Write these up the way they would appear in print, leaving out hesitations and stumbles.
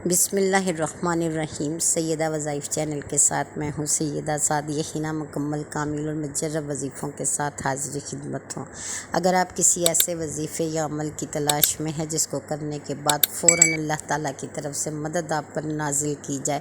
بسم اللہ الرحمن الرحیم۔ سیدہ وظائف چینل کے ساتھ میں ہوں سیدہ سعدیہ حنا، مکمل کامل اور مجرب وظیفوں کے ساتھ حاضر خدمت ہوں۔ اگر آپ کسی ایسے وظیفے یا عمل کی تلاش میں ہیں جس کو کرنے کے بعد فوراً اللہ تعالیٰ کی طرف سے مدد آپ پر نازل کی جائے،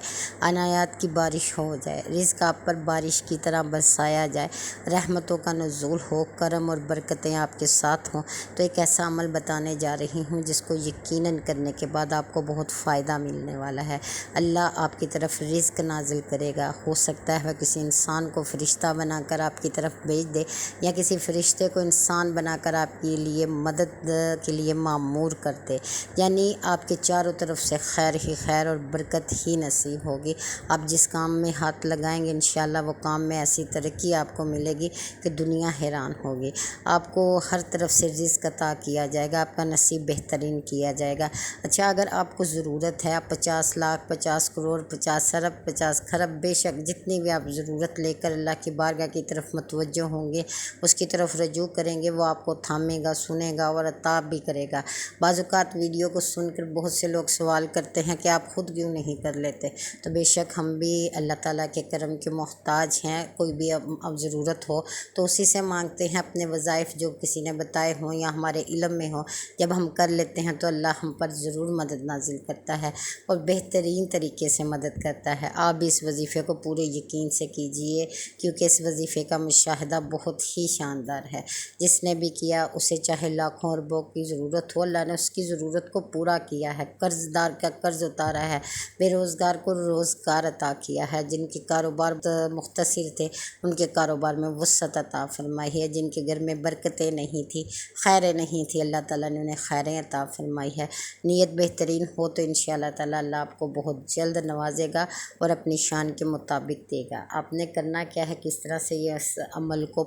عنایات کی بارش ہو جائے، رزق آپ پر بارش کی طرح برسایا جائے، رحمتوں کا نزول ہو، کرم اور برکتیں آپ کے ساتھ ہوں، تو ایک ایسا عمل بتانے جا رہی ہوں جس کو یقیناً کرنے کے بعد آپ کو بہت فائدہ ملنے والا ہے۔ اللہ آپ کی طرف رزق نازل کرے گا۔ ہو سکتا ہے وہ کسی انسان کو فرشتہ بنا کر آپ کی طرف بھیج دے، یا کسی فرشتے کو انسان بنا کر آپ کے لیے مدد کے لیے مامور کر دے، یعنی آپ کے چاروں طرف سے خیر ہی خیر اور برکت ہی نصیب ہوگی۔ آپ جس کام میں ہاتھ لگائیں گے انشاءاللہ وہ کام میں ایسی ترقی آپ کو ملے گی کہ دنیا حیران ہوگی۔ آپ کو ہر طرف سے رزق عطا کیا جائے گا، آپ کا نصیب بہترین کیا جائے گا۔ اچھا، اگر آپ کو ضرورت ہے، آپ 50 لاکھ، 50 کروڑ، 50 ارب، 50 خرب، بے شک جتنی بھی آپ ضرورت لے کر اللہ کی بارگاہ کی طرف متوجہ ہوں گے، اس کی طرف رجوع کریں گے، وہ آپ کو تھامے گا، سنے گا اور عطا بھی کرے گا۔ بعض اوقات ویڈیو کو سن کر بہت سے لوگ سوال کرتے ہیں کہ آپ خود کیوں نہیں کر لیتے، تو بے شک ہم بھی اللہ تعالیٰ کے کرم کے محتاج ہیں۔ کوئی بھی اب ضرورت ہو تو اسی سے مانگتے ہیں۔ اپنے وظائف جو کسی نے بتائے ہوں یا ہمارے علم میں ہوں، جب ہم کر لیتے ہیں تو اللہ ہم پر ضرور مدد نازل کرتا ہے اور بہترین طریقے سے مدد کرتا ہے۔ آپ بھی اس وظیفے کو پورے یقین سے کیجئے، کیونکہ اس وظیفے کا مشاہدہ بہت ہی شاندار ہے۔ جس نے بھی کیا اسے چاہے لاکھوں اربوں کی ضرورت ہو، اللہ نے اس کی ضرورت کو پورا کیا ہے۔ قرض دار کا قرض اتارا ہے، بے روزگار کو روزگار عطا کیا ہے، جن کے کاروبار مختصر تھے ان کے کاروبار میں وسعت عطا فرمائی ہے، جن کے گھر میں برکتیں نہیں تھی، خیریں نہیں تھی، اللہ تعالیٰ نے انہیں خیریں عطا فرمائی ہے۔ نیت بہترین ہو تو انشاءاللہ تعالیٰ اللہ آپ کو بہت جلد نوازے گا اور اپنی شان کے مطابق دے گا۔ آپ نے کرنا کیا ہے، کس طرح سے یہ اس عمل کو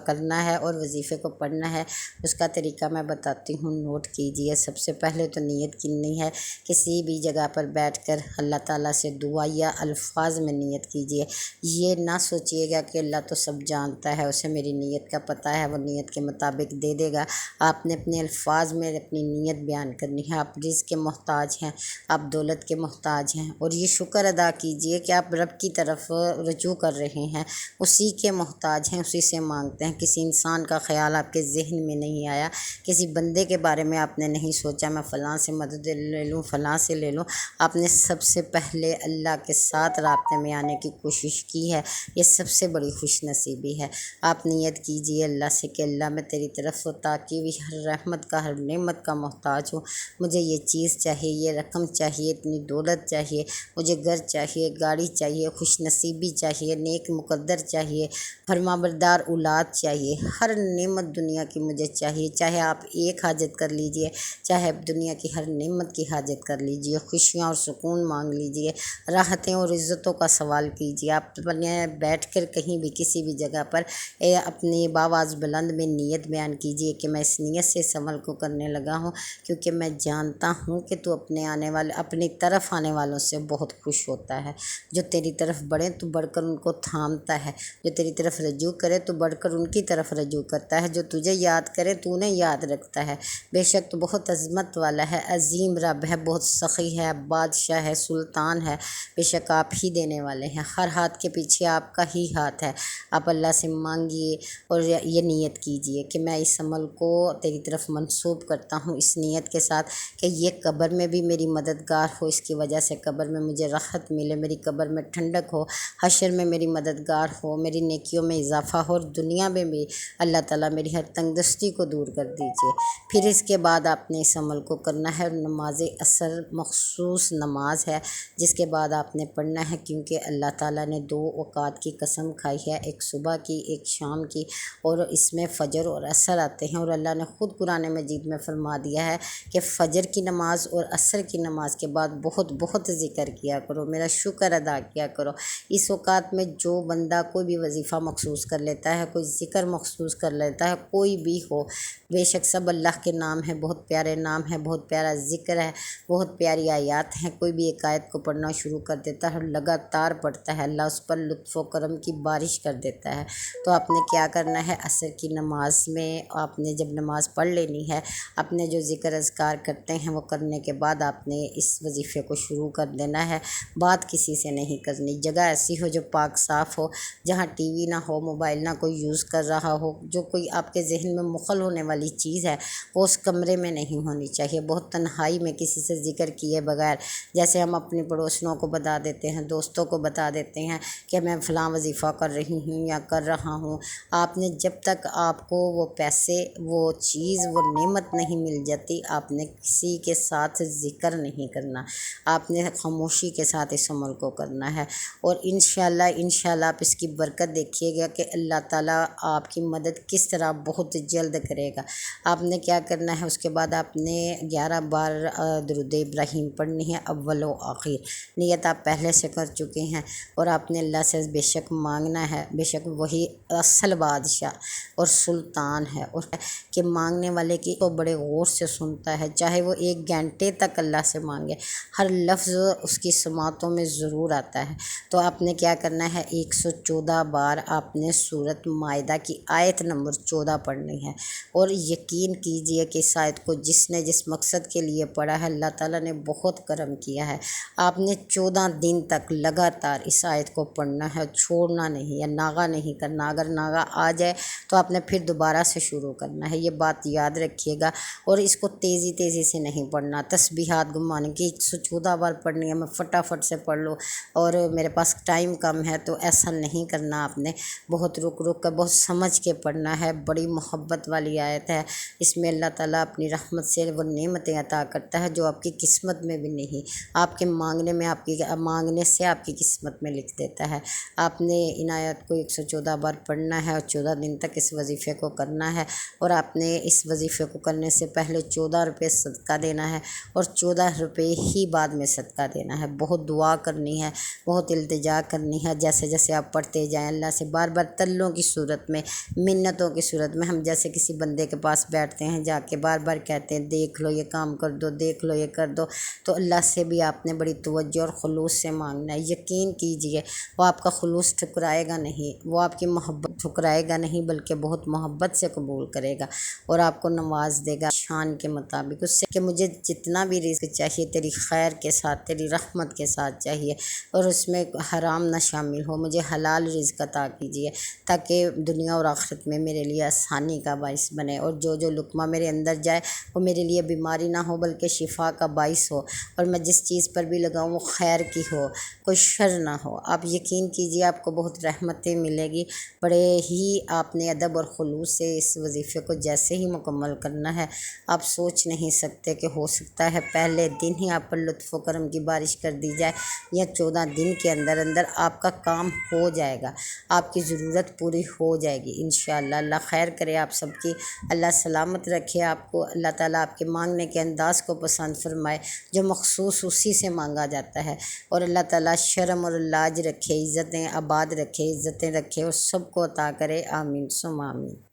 کرنا ہے اور وظیفے کو پڑھنا ہے، اس کا طریقہ میں بتاتی ہوں، نوٹ کیجئے۔ سب سے پہلے تو نیت کرنی ہے، کسی بھی جگہ پر بیٹھ کر اللہ تعالیٰ سے دعا یا الفاظ میں نیت کیجئے۔ یہ نہ سوچئے گا کہ اللہ تو سب جانتا ہے، اسے میری نیت کا پتہ ہے، وہ نیت کے مطابق دے دے گا۔ آپ نے اپنے الفاظ میں اپنی نیت بیان کرنی ہے۔ آپ رزق کے محتاج ہیں، آپ دولت کے محتاج ہیں، اور یہ شکر ادا کیجئے کہ آپ رب کی طرف رجوع کر رہے ہیں، اسی کے محتاج ہیں، اسی سے مانگتے ہیں۔ کسی انسان کا خیال آپ کے ذہن میں نہیں آیا، کسی بندے کے بارے میں آپ نے نہیں سوچا میں فلاں سے مدد لے لوں، فلاں سے لے لوں۔ آپ نے سب سے پہلے اللہ کے ساتھ رابطے میں آنے کی کوشش کی ہے، یہ سب سے بڑی خوش نصیبی ہے۔ آپ نیت کیجئے اللہ سے کہ اللہ میں تیری طرف تاکی ہوئی ہر رحمت کا، ہر نعمت کا محتاج ہوں، مجھے یہ چیز چاہیے، یہ رقم چاہیے، اتنی دولت چاہیے، مجھے گھر چاہیے، گاڑی چاہیے، خوش نصیبی چاہیے، نیک مقدر چاہیے، فرمانبردار اولاد چاہیے، ہر نعمت دنیا کی مجھے چاہیے۔ چاہے آپ ایک حاجت کر لیجئے، چاہے دنیا کی ہر نعمت کی حاجت کر لیجئے، خوشیاں اور سکون مانگ لیجئے، راحتیں اور عزتوں کا سوال کیجئے۔ آپ بیٹھ کر کہیں بھی کسی بھی جگہ پر اپنی باواز بلند میں نیت بیان کیجئے کہ میں اس نیت سے اس عمل کو کرنے لگا ہوں، کیونکہ میں جانتا ہوں کہ تو اپنی طرف آنے والوں سے بہت خوش ہوتا ہے۔ جو تیری طرف بڑھیں تو بڑھ کر ان کو تھامتا ہے، جو تیری طرف رجوع کرے تو بڑھ کر ان کی طرف رجوع کرتا ہے، جو تجھے یاد کرے تو انہیں یاد رکھتا ہے۔ بے شک تو بہت عظمت والا ہے، عظیم رب ہے، بہت سخی ہے، بادشاہ ہے، سلطان ہے۔ بے شک آپ ہی دینے والے ہیں، ہر ہاتھ کے پیچھے آپ کا ہی ہاتھ ہے۔ آپ اللہ سے مانگیے اور یہ نیت کیجئے کہ میں اس عمل کو تیری طرف منسوب کرتا ہوں، اس نیت کے ساتھ کہ یہ قبر میں بھی میری مددگار ہو، اس کی وجہ سے قبر میں مجھے راحت ملے، میری قبر میں ٹھنڈک ہو، حشر میں میری مددگار ہو، میری نیکیوں میں اضافہ ہو، اور دنیا میں بھی اللہ تعالیٰ میری ہر تنگ دستی کو دور کر دیجئے۔ پھر اس کے بعد آپ نے اس عمل کو کرنا ہے، اور نماز عصر مخصوص نماز ہے جس کے بعد آپ نے پڑھنا ہے، کیونکہ اللہ تعالیٰ نے 2 اوقات کی قسم کھائی ہے، ایک صبح کی، ایک شام کی، اور اس میں فجر اور عصر آتے ہیں، اور اللہ نے خود قرآن مجید میں فرما دیا ہے کہ فجر کی نماز اور عصر کی نماز کے بعد بہت بہت ذکر کیا کرو، میرا شکر ادا کیا کرو۔ اس اوقات میں جو بندہ کوئی بھی وظیفہ مخصوص کر لیتا ہے، کوئی ذکر مخصوص کر لیتا ہے، کوئی بھی ہو، بے شک سب اللہ کے نام ہیں، بہت پیارے نام ہیں، بہت پیارا ذکر ہے، بہت پیاری آیات ہیں۔ کوئی بھی ایک آیت کو پڑھنا شروع کر دیتا ہے اور لگاتار پڑھتا ہے، اللہ اس پر لطف و کرم کی بارش کر دیتا ہے۔ تو آپ نے کیا کرنا ہے، عصر کی نماز میں آپ نے جب نماز پڑھ لینی ہے، اپنے جو ذکر اذکار کرتے ہیں وہ کرنے کے بعد آپ نے اس اس وظیفے کو شروع کر دینا ہے، بات کسی سے نہیں کرنی، جگہ ایسی ہو جو پاک صاف ہو، جہاں ٹی وی نہ ہو، موبائل نہ کوئی یوز کر رہا ہو، جو کوئی آپ کے ذہن میں مخل ہونے والی چیز ہے وہ اس کمرے میں نہیں ہونی چاہیے، بہت تنہائی میں کسی سے ذکر کیے بغیر، جیسے ہم اپنی پڑوسنوں کو بتا دیتے ہیں، دوستوں کو بتا دیتے ہیں کہ میں فلاں وظیفہ کر رہی ہوں یا کر رہا ہوں، آپ نے جب تک آپ کو وہ پیسے، وہ چیز، وہ نعمت نہیں مل جاتی، آپ نے کسی کے ساتھ ذکر نہیں کرنا، آپ نے خاموشی کے ساتھ اس عمل کو کرنا ہے، اور انشاءاللہ آپ اس کی برکت دیکھیے گا کہ اللہ تعالیٰ آپ کی مدد کس طرح بہت جلد کرے گا۔ آپ نے کیا کرنا ہے، اس کے بعد آپ نے 11 بار درود ابراہیم پڑھنی ہے، اول و آخر، نیت آپ پہلے سے کر چکے ہیں، اور آپ نے اللہ سے بے شک مانگنا ہے، بے شک وہی اصل بادشاہ اور سلطان ہے، اور کہ مانگنے والے کی تو بڑے غور سے سنتا ہے، چاہے وہ 1 گھنٹے تک اللہ سے مانگے، ہر لفظ اس کی سماعتوں میں ضرور آتا ہے۔ تو آپ نے کیا کرنا ہے، 114 بار آپ نے سورۃ مائدہ کی آیت نمبر 14 پڑھنی ہے، اور یقین کیجئے کہ اس آیت کو جس نے جس مقصد کے لیے پڑھا ہے، اللہ تعالیٰ نے بہت کرم کیا ہے۔ آپ نے 14 دن تک لگاتار اس آیت کو پڑھنا ہے، چھوڑنا نہیں، یا ناغہ نہیں کرنا، اگر ناغہ آ جائے تو آپ نے پھر دوبارہ سے شروع کرنا ہے، یہ بات یاد رکھیے گا، اور اس کو تیزی سے نہیں پڑھنا، تسبیحات گمانے کی 114 بار پڑھنی ہے، میں فٹافٹ سے پڑھ لوں اور میرے پاس ٹائم کم ہے، تو ایسا نہیں کرنا، آپ نے بہت رک کر، بہت سمجھ کے پڑھنا ہے، بڑی محبت والی آیت ہے، اس میں اللہ تعالیٰ اپنی رحمت سے وہ نعمتیں عطا کرتا ہے جو آپ کی قسمت میں بھی نہیں، آپ کے مانگنے سے آپ کی قسمت میں لکھ دیتا ہے۔ آپ نے ان آیت کو 114 بار پڑھنا ہے، اور 14 دن تک اس وظیفے کو کرنا ہے، اور آپ نے اس وظیفے کو کرنے سے پہلے 14 روپے صدقہ دینا ہے، اور 14 روپے ہی بعد میں صدقہ دینا ہے، بہت دعا کرنی ہے، بہت التجا کرنی ہے، جیسے آپ پڑھتے جائیں، اللہ سے بار بار تلوں کی صورت میں، منتوں کی صورت میں، ہم جیسے کسی بندے کے پاس بیٹھتے ہیں، جا کے بار بار کہتے ہیں دیکھ لو یہ کام کر دو، دیکھ لو یہ کر دو، تو اللہ سے بھی آپ نے بڑی توجہ اور خلوص سے مانگنا ہے، یقین کیجئے وہ آپ کا خلوص ٹھکرائے گا نہیں، وہ آپ کی محبت ٹھکرائے گا نہیں، بلکہ بہت محبت سے قبول کرے گا، اور آپ کو نواز دے گا شان کے مطابق، اس سے کہ مجھے جتنا بھی رزق چاہیے تیری خیر کے ساتھ، تیری رحمت کے ساتھ چاہیے، اور اس میں حرام نہ شامل ہو، مجھے حلال رزق عطا کیجیے، تاکہ دنیا اور آخرت میں میرے لیے آسانی کا باعث بنے، اور جو لقمہ میرے اندر جائے وہ میرے لیے بیماری نہ ہو بلکہ شفا کا باعث ہو، اور میں جس چیز پر بھی لگاؤں وہ خیر کی ہو، کوئی شر نہ ہو۔ آپ یقین کیجیے آپ کو بہت رحمتیں ملے گی، بڑے ہی آپ نے ادب اور خلوص سے اس وظیفے کو جیسے ہی مکمل کرنا ہے، آپ سوچ نہیں سکتے کہ ہو سکتا ہے پہلے دن ہی آپ پر لطف و کرم کی بارش کر دی جائے، یا 14 دن کے اندر آپ کا کام ہو جائے گا، آپ کی ضرورت پوری ہو جائے گی انشاءاللہ۔ اللہ خیر کرے آپ سب کی، اللہ سلامت رکھے آپ کو، اللہ تعالیٰ آپ کے مانگنے کے انداز کو پسند فرمائے جو مخصوص اسی سے مانگا جاتا ہے، اور اللہ تعالیٰ شرم اور لاج رکھے، عزتیں آباد رکھے، عزتیں رکھے، اور سب کو عطا کرے، آمین ثم آمین۔